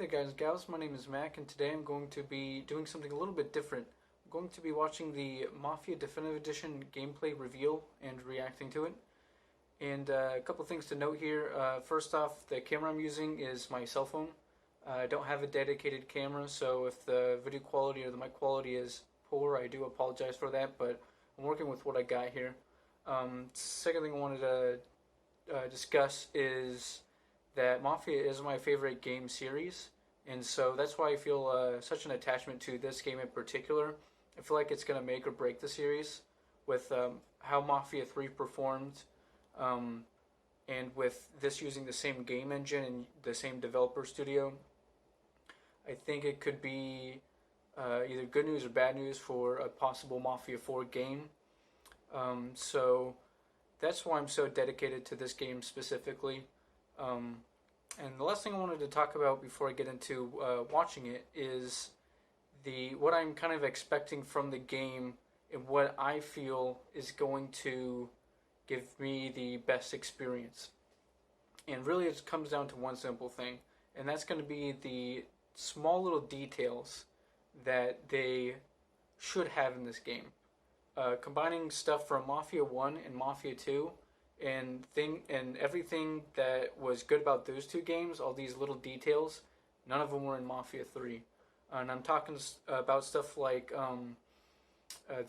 there guys and gals, my name is Mac and today I'm going to be doing something a little bit different. I'm going to be watching the Mafia Definitive Edition gameplay reveal and reacting to it. And a couple things to note here. First off, the camera I'm using is my cell phone. I don't have a dedicated camera, so if the video quality or the mic quality is poor, I do apologize for that, but I'm working with what I got here. Second thing I wanted to discuss is that Mafia is my favorite game series, and so that's why I feel such an attachment to this game in particular. I feel like it's going to make or break the series with how Mafia 3 performed, and with this using the same game engine and the same developer studio. I think it could be either good news or bad news for a possible Mafia 4 game. So that's why I'm so dedicated to this game specifically. And the last thing I wanted to talk about before I get into watching it is what I'm kind of expecting from the game and what I feel is going to give me the best experience. And really it comes down to one simple thing, and that's going to be the small little details that they should have in this game. Combining stuff from Mafia 1 and Mafia 2 and everything that was good about those two games, all these little details, none of them were in Mafia 3. And I'm talking about stuff like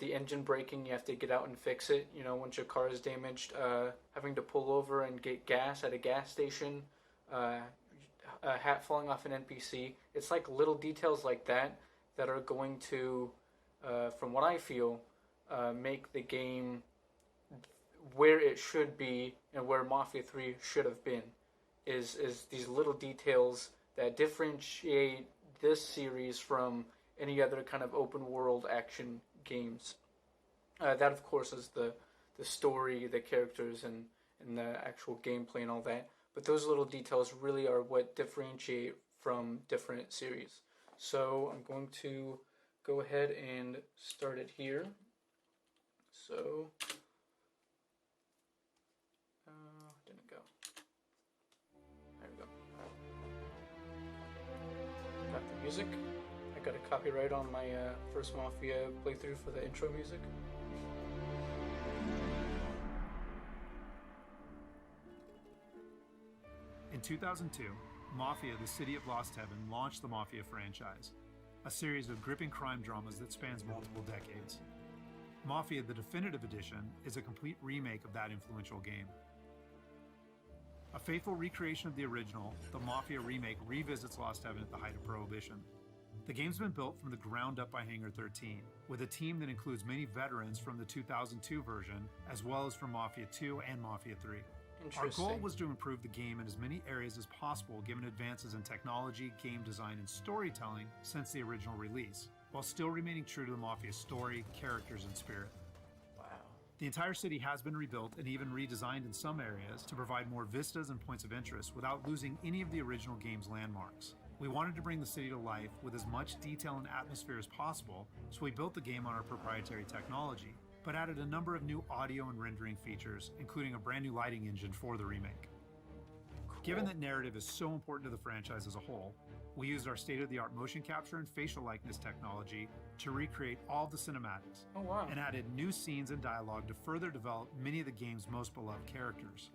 the engine braking. You have to get out and fix it, once your car is damaged. Having to pull over and get gas at a gas station. A hat falling off an NPC. It's like little details like that that are going to, from what I feel, make the game where it should be and where Mafia 3 should have been, is these little details that differentiate this series from any other kind of open world action games. That of course is the story, the characters, and the actual gameplay and all that. But those little details really are what differentiate from different series. So I'm going to go ahead and start it here. So, didn't go. There we go. Got the music. I got a copyright on my first Mafia playthrough for the intro music. In 2002, Mafia: The City of Lost Heaven launched the Mafia franchise, a series of gripping crime dramas that spans multiple decades. Mafia: The Definitive Edition is a complete remake of that influential game. A faithful recreation of the original, the Mafia remake revisits Lost Heaven at the height of Prohibition. The game's been built from the ground up by Hangar 13, with a team that includes many veterans from the 2002 version, as well as from Mafia 2 and Mafia 3. Our goal was to improve the game in as many areas as possible given advances in technology, game design, and storytelling since the original release, while still remaining true to the Mafia story, characters, and spirit. Wow. The entire city has been rebuilt and even redesigned in some areas to provide more vistas and points of interest without losing any of the original game's landmarks. We wanted to bring the city to life with as much detail and atmosphere as possible, so we built the game on our proprietary technology, but added a number of new audio and rendering features, including a brand new lighting engine for the remake. Cool. Given that narrative is so important to the franchise as a whole, we used our state-of-the-art motion capture and facial likeness technology to recreate all the cinematics. Oh, wow. And added new scenes and dialogue to further develop many of the game's most beloved characters.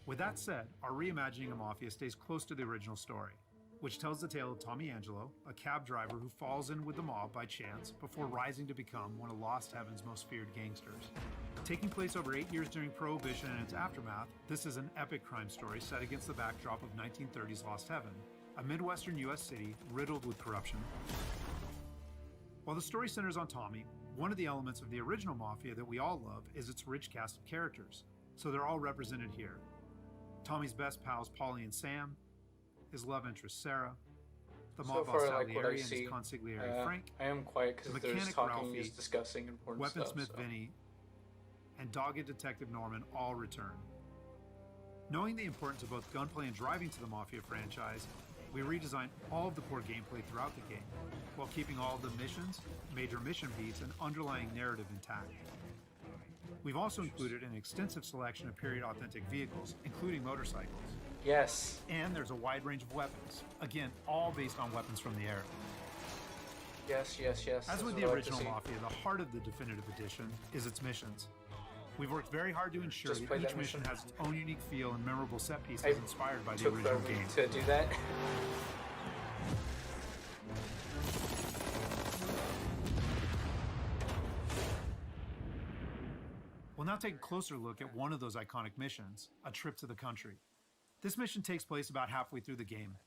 With that said, our reimagining of Mafia stays close to the original story, which tells the tale of Tommy Angelo, a cab driver who falls in with the mob by chance before rising to become one of Lost Heaven's most feared gangsters. Taking place over 8 years during Prohibition and its aftermath, this is an epic crime story set against the backdrop of 1930s Lost Heaven, a Midwestern U.S. city riddled with corruption. While the story centers on Tommy, one of the elements of the original Mafia that we all love is its rich cast of characters, so they're all represented here. Tommy's best pals Paulie and Sam, his love interest Sarah, the mob boss Salieri and his consigliere Frank, I am quiet because there's talking Ralphie, is discussing important stuff. Weaponsmith Vinny, and dogged Detective Norman all return. Knowing the importance of both gunplay and driving to the Mafia franchise, we redesigned all of the core gameplay throughout the game, while keeping all of the missions, major mission beats, and underlying narrative intact. We've also included an extensive selection of period-authentic vehicles, including motorcycles. Yes. And there's a wide range of weapons. Again, all based on weapons from the era. Yes. As with the original Mafia, the heart of the Definitive Edition is its missions. We've worked very hard to ensure that each mission has its own unique feel and memorable set pieces inspired by the original game. To do that. We'll now take a closer look at one of those iconic missions, A Trip to the Country. This mission takes place about halfway through the game.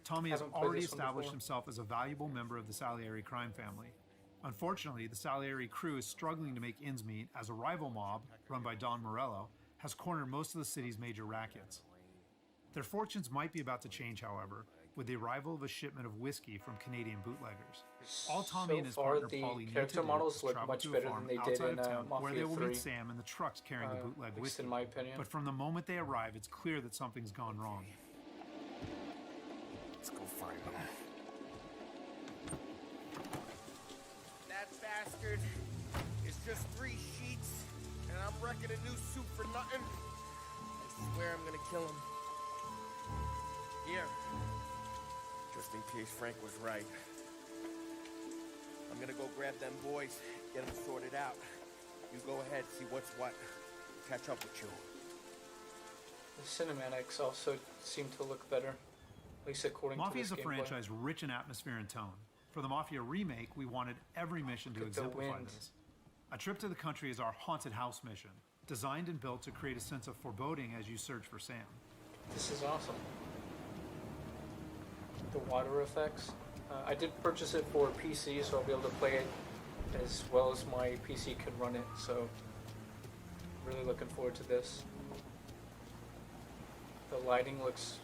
Tommy has already established himself as a valuable member of the Salieri crime family. Unfortunately, the Salieri crew is struggling to make ends meet as a rival mob, run by Don Morello, has cornered most of the city's major rackets. Their fortunes might be about to change, however, with the arrival of a shipment of whiskey from Canadian bootleggers. All Tommy and his partner Paulie need to do is travel to a farm outside of town where they will meet Sam and the trucks carrying the bootleg whiskey. In my opinion. But from the moment they arrive, it's clear that something's gone wrong. Let's go find them. That bastard is just 3 sheets, and I'm wrecking a new suit for nothing. I swear I'm gonna kill him. Here. Just in case Frank was right. I'm gonna go grab them boys, get them sorted out. You go ahead, see what's what. Catch up with you. The cinematics also seem to look better, at least according to Mafia this is a gameplay. franchise rich in atmosphere and tone. For the Mafia remake, we wanted every mission to exemplify this. A Trip to the Country is our haunted house mission, designed and built to create a sense of foreboding as you search for Sam. This is awesome. The water effects. I did purchase it for PC, so I'll be able to play it as well as my PC can run it, so really looking forward to this. The lighting looks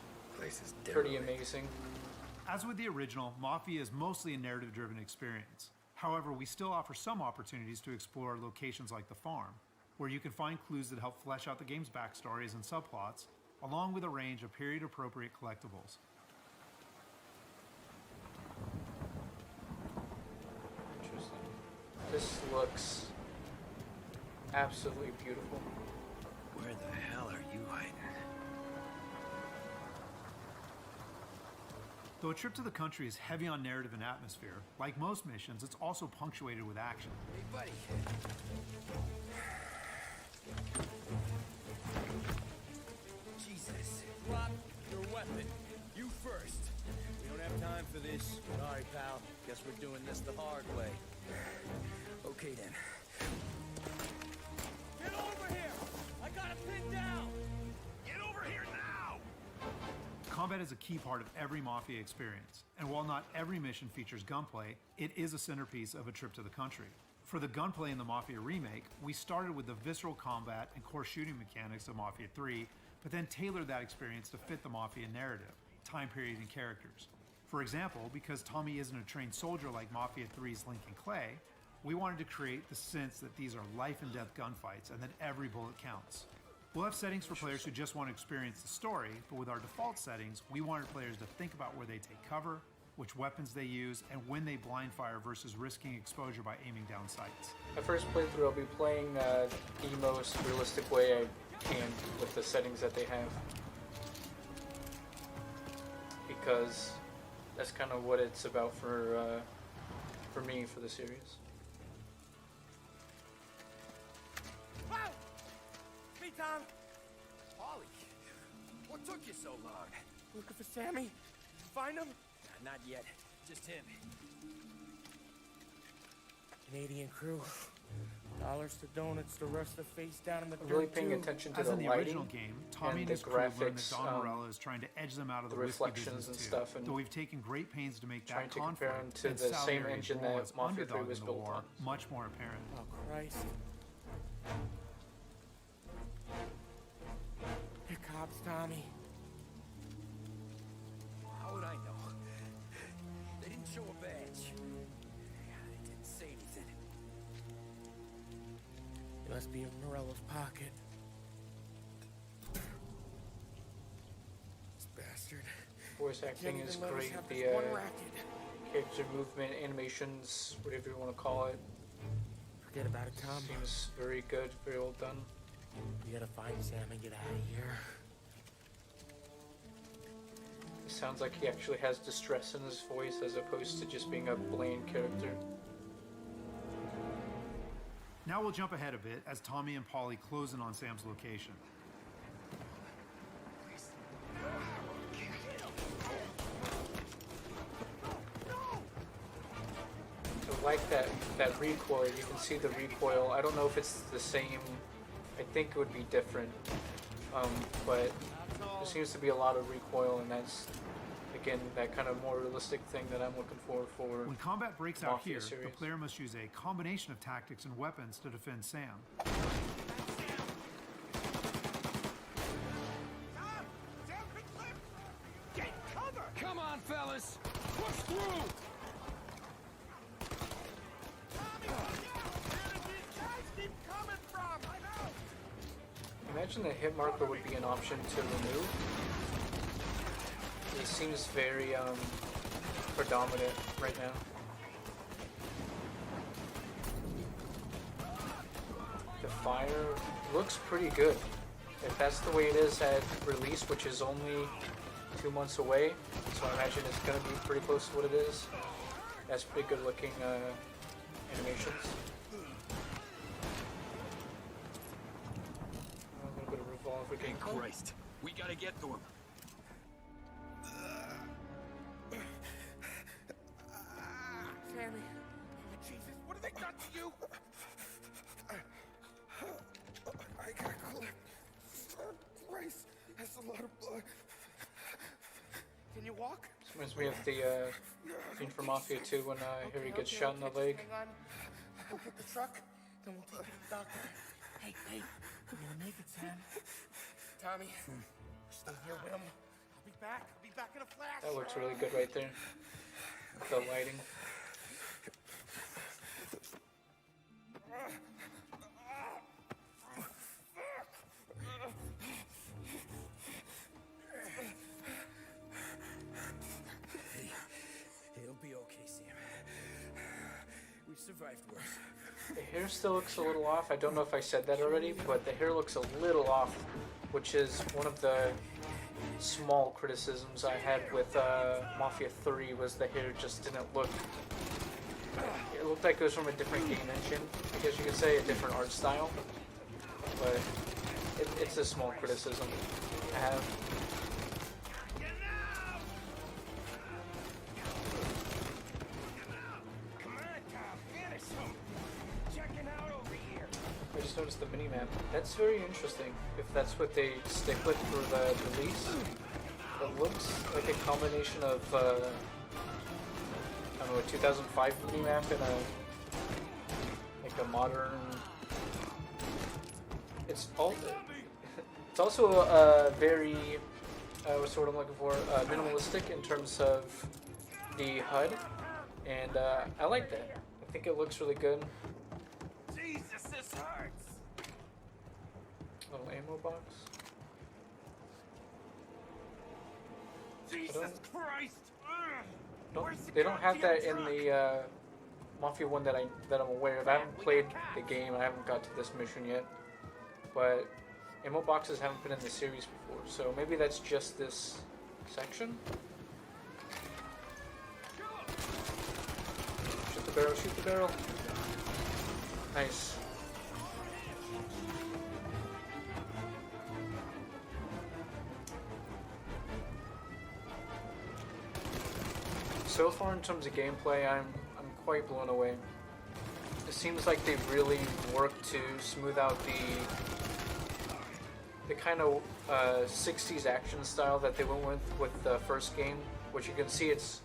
pretty amazing. As with the original, Mafia is mostly a narrative-driven experience. However, we still offer some opportunities to explore locations like the farm, where you can find clues that help flesh out the game's backstories and subplots, along with a range of period-appropriate collectibles. Interesting. This looks absolutely beautiful. Where the hell are you hiding? Though A Trip to the Country is heavy on narrative and atmosphere, like most missions, it's also punctuated with action. Hey, buddy. Jesus. Drop your weapon. You first. We don't have time for this. Sorry, pal. Guess we're doing this the hard way. Okay, then. Get over here! I got it pinned down! Get over here now! Combat is a key part of every Mafia experience, and while not every mission features gunplay, it is a centerpiece of A Trip to the Country. For the gunplay in the Mafia remake, we started with the visceral combat and core shooting mechanics of Mafia 3, but then tailored that experience to fit the Mafia narrative, time period, and characters. For example, because Tommy isn't a trained soldier like Mafia 3's Lincoln Clay, we wanted to create the sense that these are life and death gunfights and that every bullet counts. We'll have settings for players who just want to experience the story, but with our default settings, we wanted players to think about where they take cover, which weapons they use, and when they blind fire versus risking exposure by aiming down sights. My first playthrough, I'll be playing the most realistic way I can with the settings that they have. Because that's kind of what it's about for me for the series. Wow! Me, Tom! Ollie, what took you so long? Looking for Sammy? Find him? Not yet. Just him. Canadian crew. Dollars to donuts, the rest of face down in the I'm dirt. really paying attention to As the in the lighting original game, Tommy and the his crew learned that graphics, Don Morello is trying to edge them out of the whiskey reflections business and too. stuff, and Though we've taken great pains to make trying that to compare them conflict to and the same Salieri's engine role that as Mafia 3 underdog was in the built war on. much more apparent. Oh, Christ. Here cops, Tommy. How would I know? They didn't show a badge. They didn't say anything. It must be in Morello's pocket. This bastard. voice acting Can't is even let us great. have The this one racket. character movement, animations, whatever you want to call it. did about it, Tom? Seems very good, very well done. We gotta find Sam and get out of here. It sounds like he actually has distress in his voice as opposed to just being a bland character. Now we'll jump ahead a bit as Tommy and Polly close in on Sam's location. I like that recoil. You can see the recoil. I don't know if it's the same. I think it would be different. But there seems to be a lot of recoil, and that's, again, that kind of more realistic thing that I'm looking for When combat breaks out Mafia here, series. the player must use a combination of tactics and weapons to defend Sam. Get cover! Come on, fellas! Push through! Imagine the hit marker would be an option to remove. It seems very predominant right now. The fire looks pretty good. If that's the way it is at release, which is only 2 months away, so I imagine it's going to be pretty close to what it is. That's pretty good looking animations. A little bit of revolver Hey, gameplay. Christ. We gotta get to him. Sammy. Oh, Jesus, what have they done to you? I got clipped. Christ, that's a lot of blood. Can you walk? This reminds me of the scene from Mafia 2 when Harry gets shot in the leg. Hang on. We'll get the truck, then we'll take you to the doctor. Hey, we're gonna make it, Sam. Tommy, stay here with him. I'll be back. I'll be back in a flash. That looks really good right there. With the lighting. It'll be okay, Sam. We've survived worse. The hair still looks a little off. I don't know if I said that already, but the hair looks a little off, which is one of the small criticisms I had with Mafia 3 was the hair just didn't look... It looked like it was from a different game engine. I guess you could say a different art style, but it's a small criticism I have. I just noticed the minimap. That's very interesting, if that's what they stick with for the release. It looks like a combination of, I don't know, a 2005 minimap and like a modern... It's also a very, what's the word I'm looking for, minimalistic in terms of the HUD, and I like that. I think it looks really good. Jesus, this hurts. Little ammo box. Jesus Christ! They don't have that in the Mafia one that I'm aware of. I haven't played the game. I haven't got to this mission yet. But ammo boxes haven't been in the series before, so maybe that's just this section. Shoot the barrel! Shoot the barrel! Nice. So far in terms of gameplay, I'm quite blown away. It seems like they've really worked to smooth out the kind of 60s action style that they went with the first game, which you can see it's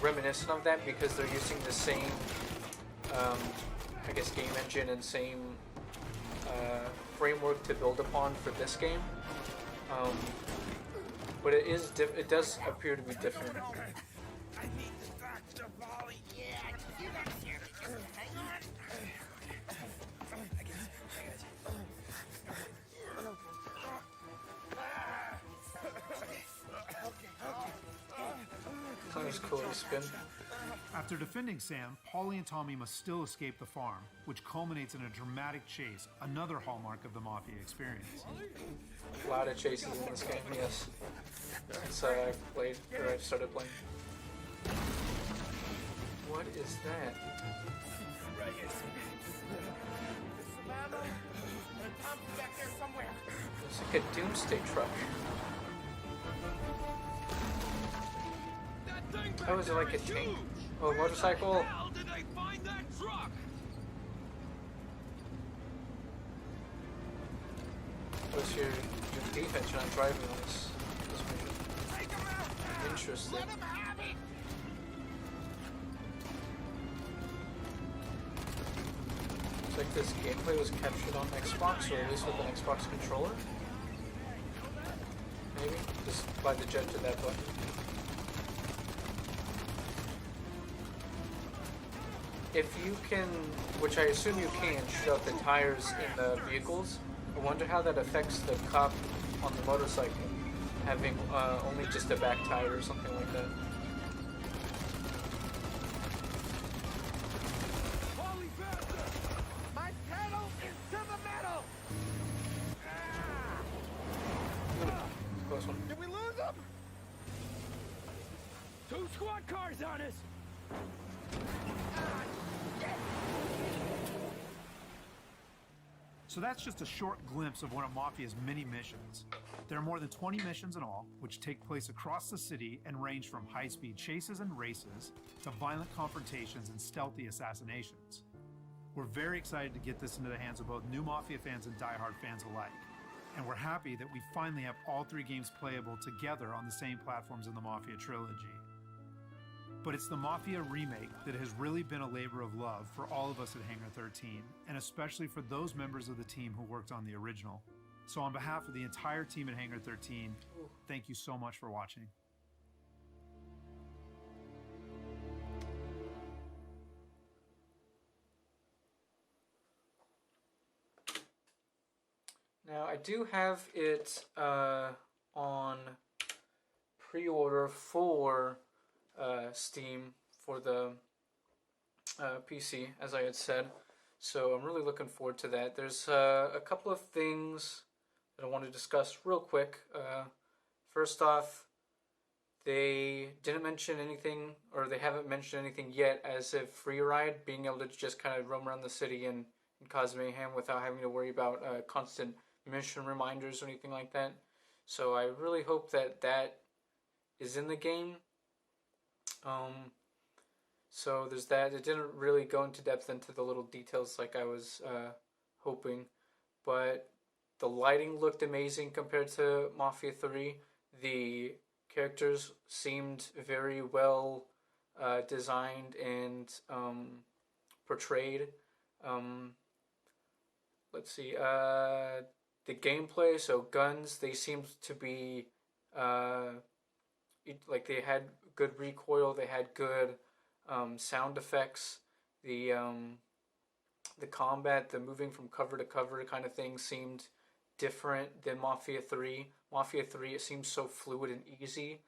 reminiscent of that because they're using the same, I guess, game engine and same framework to build upon for this game. But it does appear to be different. I need the doctor, Polly. Yeah, you got here. Hang on. I got you. That was cool to spin. After defending Sam, Paulie and Tommy must still escape the farm, which culminates in a dramatic chase, another hallmark of the Mafia experience. A lot of chases in this game, yes. Since I started playing. What is that? It's like a doomsday truck. How is it like a tank? Oh, a motorcycle? How did they find that truck? What's your defense when I'm driving on this mission? Interesting. Let him have it. Looks like this gameplay was captured on Xbox, or at least with an Xbox controller. Maybe? Just by the judge of that button. If you can, which I assume you can, shoot out the tires in the vehicles, I wonder how that affects the cop on the motorcycle, having only just a back tire or something like that. My pedal is to the metal. Close one. Did we lose him? 2 squad cars on us. So that's just a short glimpse of one of Mafia's many missions. There are more than 20 missions in all, which take place across the city and range from high-speed chases and races to violent confrontations and stealthy assassinations. We're very excited to get this into the hands of both new Mafia fans and die-hard fans alike. And we're happy that we finally have all 3 games playable together on the same platforms in the Mafia trilogy. But it's the Mafia Remake that has really been a labor of love for all of us at Hangar 13, and especially for those members of the team who worked on the original. So on behalf of the entire team at Hangar 13, thank you so much for watching. Now, I do have it on pre-order for Steam for the PC, as I had said. So I'm really looking forward to that. There's a couple of things that I want to discuss real quick. First off, they didn't mention anything, or they haven't mentioned anything yet as if free ride, being able to just kind of roam around the city and cause mayhem without having to worry about constant mission reminders or anything like that. So I really hope that that is in the game. So there's that. It didn't really go into depth into the little details like I was hoping, but the lighting looked amazing compared to Mafia 3. The characters seemed very well designed and portrayed. Let's see. The gameplay, so guns, they seemed to be like they had good recoil, they had good sound effects. The combat, the moving from cover to cover kind of thing seemed different than Mafia 3. Mafia 3, it seems so fluid and easy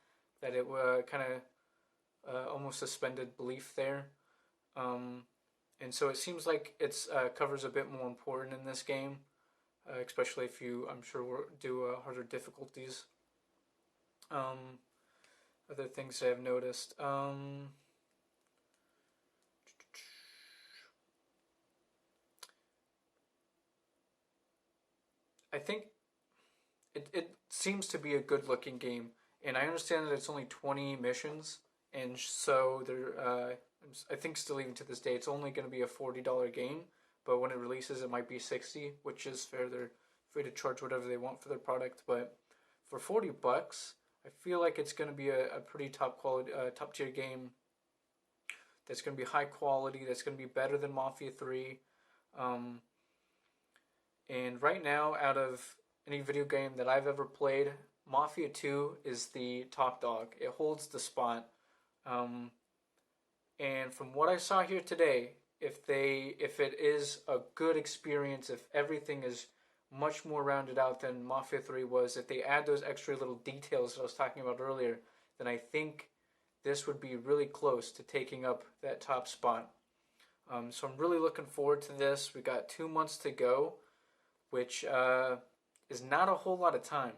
that it kind of almost suspended belief there. And so it seems like it's covers a bit more important in this game, especially if you, I'm sure, do harder difficulties. Other things that I've noticed. I think it seems to be a good looking game, and I understand that it's only 20 missions, and so there, I think still even to this day, it's only going to be a $40 game, but when it releases it might be $60, which is fair. They're free to charge whatever they want for their product, but for $40, I feel like it's going to be a pretty top quality, top tier game that's going to be high quality, that's going to be better than Mafia 3. And right now, out of any video game that I've ever played, Mafia 2 is the top dog. It holds the spot. And from what I saw here today, if it is a good experience, if everything is much more rounded out than Mafia 3 was, if they add those extra little details that I was talking about earlier, then I think this would be really close to taking up that top spot. So I'm really looking forward to this. We got 2 months to go, which is not a whole lot of time,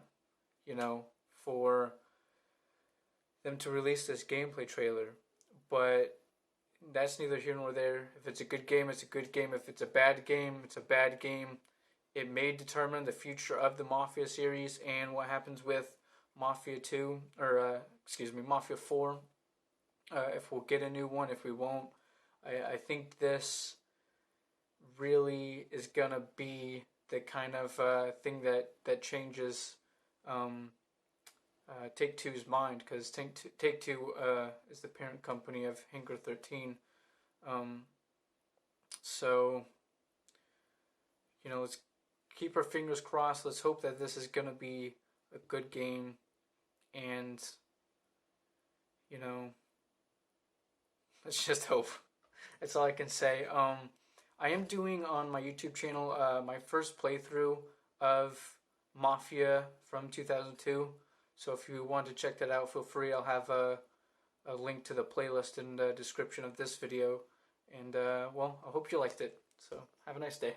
for them to release this gameplay trailer. But that's neither here nor there. If it's a good game, it's a good game. If it's a bad game, it's a bad game. It may determine the future of the Mafia series and what happens with Mafia 2, or Mafia 4. If we'll get a new one, if we won't. I think this really is going to be the kind of thing that changes Take-Two's mind, because Take-Two is the parent company of Hangar 13. So, let's keep our fingers crossed. Let's hope that this is going to be a good game. And, let's just hope. That's all I can say. I am doing on my YouTube channel my first playthrough of Mafia from 2002. So if you want to check that out, feel free. I'll have a link to the playlist in the description of this video. And, I hope you liked it. So have a nice day.